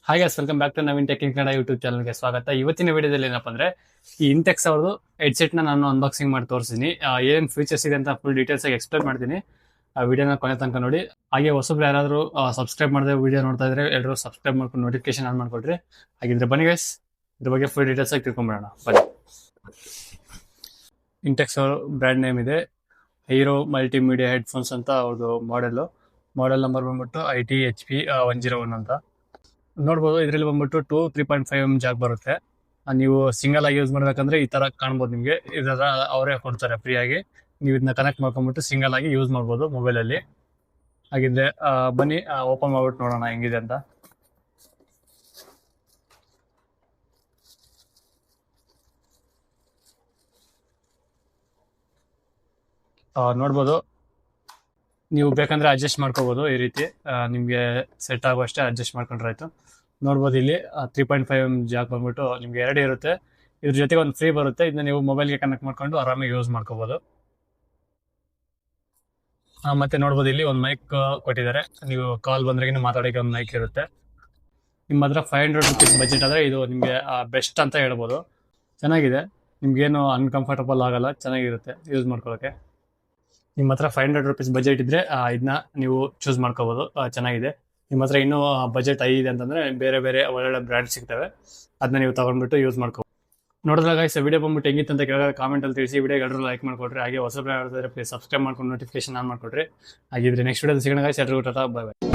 Hi guys, welcome back to Naveen tech in Kannada YouTube ಚಾನಲ್ಗೆ ಸ್ವಾಗತ. ಇವತ್ತಿನ ವಿಡಿಯೋದಲ್ಲಿ ಏನಪ್ಪ ಅಂದ್ರೆ ಈ ಇಂಟೆಕ್ಸ್ ಅವ್ರದ್ದು ಹೆಡ್ಸೆಟ್ ನಾನು ಅನ್ಬಾಕ್ಸಿಂಗ್ ಮಾಡಿ ತೋರಿಸ್ತೀನಿ. ಏನ್ ಫೀಚರ್ಸ್ ಇದೆ ಅಂತ ಫುಲ್ ಡೀಟೇಲ್ಸ್ ಆಗಿ ಎಕ್ಸ್ಪ್ಲೇನ್ ಮಾಡ್ತೀನಿ. ಆ ವಿಡಿಯೋನ ಕೊನೆ ತನಕ ನೋಡಿ. ಹಾಗೆ ಹೊಸಬ್ರು ಯಾರಾದರೂ ಸಬ್ಸ್ಕ್ರೈಬ್ ಮಾಡದೆ ವಿಡಿಯೋ ನೋಡ್ತಾ ಇದ್ರೆ ಎಲ್ಲರೂ ಸಬ್ಸ್ಕ್ರೈಬ್ ಮಾಡ್ಕೊಂಡು ನೋಟಿಫಿಕೇಶನ್ ಆನ್ ಮಾಡ್ಕೊಡ್ರಿ. ಹಾಗಿದ್ರೆ ಬನ್ನಿ ಗೈಸ್, ಇದ್ರ ಬಗ್ಗೆ ಫುಲ್ ಡೀಟೇಲ್ಸ್ ಆಗಿ ತಿಳ್ಕೊಂಬಿಡೋಣ ಬನ್ನಿ. ಇಂಟೆಕ್ಸ್ ಅವ್ರ ಬ್ರ್ಯಾಂಡ್ ನೇಮ್ ಇದೆ ಹೀರೋ ಮಲ್ಟಿಮೀಡಿಯಾ ಹೆಡ್ಫೋನ್ಸ್ ಅಂತ ಅವ್ರದ್ದು ಮಾಡೆಲ್ ನಂಬರ್ ಬಂದ್ಬಿಟ್ಟು IT HP 101 ಅಂತ ನೋಡ್ಬೋದು. ಇದರಲ್ಲಿ ಬಂದ್ಬಿಟ್ಟು 3.5 mm ಜಾಕ್ ಬರುತ್ತೆ. ನೀವು ಸಿಂಗಲ್ ಆಗಿ ಯೂಸ್ ಮಾಡ್ಬೇಕಂದ್ರೆ ಈ ತರ ಕಾಣ್ಬೋದು. ನಿಮಗೆ ಇದರ ಅವರೇ ಕೊಡ್ತಾರೆ ಫ್ರೀ ಆಗಿ. ನೀವು ಇದನ್ನ ಕನೆಕ್ಟ್ ಮಾಡ್ಕೊಂಡ್ಬಿಟ್ಟು ಸಿಂಗಲ್ ಆಗಿ ಯೂಸ್ ಮಾಡ್ಬೋದು ಮೊಬೈಲ್ ಅಲ್ಲಿ. ಹಾಗಿದ್ರೆ ಬನ್ನಿ ಓಪನ್ ಮಾಡ್ಬಿಟ್ಟು ನೋಡೋಣ ಹೆಂಗಿದೆ ಅಂತ. ನೋಡ್ಬೋದು, ನೀವು ಬೇಕಂದ್ರೆ ಅಡ್ಜಸ್ಟ್ ಮಾಡ್ಕೋಬಹುದು. ಈ ರೀತಿ ನಿಮಗೆ ಸೆಟ್ ಆಗುವಷ್ಟೇ ಅಡ್ಜಸ್ಟ್ ಮಾಡ್ಕೊಂಡ್ರೆ ಆಯ್ತು. ನೋಡ್ಬೋದು ಇಲ್ಲಿ 3.5 mm ಜಾಕ್ ಬಂದ್ಬಿಟ್ಟು ನಿಮ್ಗೆ 2 ಇರುತ್ತೆ. ಇದ್ರ ಜೊತೆಗೆ ಒಂದು ಫ್ರೀ ಬರುತ್ತೆ. ಇದನ್ನ ನೀವು ಮೊಬೈಲ್ಗೆ ಕನೆಕ್ಟ್ ಮಾಡ್ಕೊಂಡು ಆರಾಮಾಗಿ ಯೂಸ್ ಮಾಡ್ಕೋಬಹುದು. ಮತ್ತೆ ನೋಡ್ಬೋದು ಇಲ್ಲಿ ಒಂದು ಮೈಕ್ ಕೊಟ್ಟಿದ್ದಾರೆ. ನೀವು ಕಾಲ್ ಬಂದ್ರೆ ಮಾತಾಡೋಕೆ ಒಂದು ಮೈಕ್ ಇರುತ್ತೆ. ನಿಮ್ಮ ಹತ್ರ 500 rupees ಬಜೆಟ್ ಆದರೆ ಇದು ನಿಮಗೆ ಬೆಸ್ಟ್ ಅಂತ ಹೇಳ್ಬೋದು. ಚೆನ್ನಾಗಿದೆ, ನಿಮ್ಗೇನು ಅನ್ಕಂಫರ್ಟಬಲ್ ಆಗಲ್ಲ, ಚೆನ್ನಾಗಿರುತ್ತೆ ಯೂಸ್ ಮಾಡ್ಕೊಳ್ಳೋಕೆ. ನಿಮ್ಮ ಹತ್ರ 500 rupees ಬಜೆಟ್ ಇದ್ರೆ ಇದನ್ನ ನೀವು ಚೂಸ್ ಮಾಡ್ಕೋಬಹುದು. ಚೆನ್ನಾಗಿದೆ. ನಿಮ್ಮ ಹತ್ರ ಇನ್ನೂ ಬಜೆಟ್ ಹೈ ಇದೆ ಅಂತಂದ್ರೆ ಬೇರೆ ಬೇರೆ ಒಳ್ಳೊಳ್ಳೆ ಬ್ರ್ಯಾಂಡ್ ಸಿಗ್ತವೆ, ಅದನ್ನ ನೀವು ತಗೊಂಡ್ಬಿಟ್ಟು ಯೂಸ್ ಮಾಡ್ಕೋಬಹುದು. ನೋಡಿದ್ರೆ ಗೈಸ್, ವಿಡಿಯೋ ಬಂದ್ಬಿಟ್ಟು ಹೆಂಗಿತ್ತು ಅಂತ ಕೆಳಗಡೆ ಕಾಮೆಂಟ್ ಅಲ್ಲಿ ತಿಳಿಸಿ. ವಿಡಿಯೋ ಎಲ್ಲರೂ ಲೈಕ್ ಮಾಡ್ಕೊಡ್ರಿ. ಹಾಗೆ ಹೊಸಬ್ರು ಯಾರಾದ್ರೆ ಪ್ಲೀಸ್ ಸಬ್ಸ್ಕ್ರೈಬ್ ಮಾಡ್ಕೊಂಡು ನೋಟಿಫಿಕೇಶನ್ ಆನ್ ಮಾಡ್ಕೊಡ್ರಿ. ಹಾಗಿದ್ರೆ ನೆಕ್ಸ್ಟ್ ವಿಡಿಯೋದಲ್ಲಿ ಸಿಗೋಣ ಗೈಸ್. ಎಲ್ಲರಿಗೂ ಟಾಟಾ, ಬೈ ಬೈ.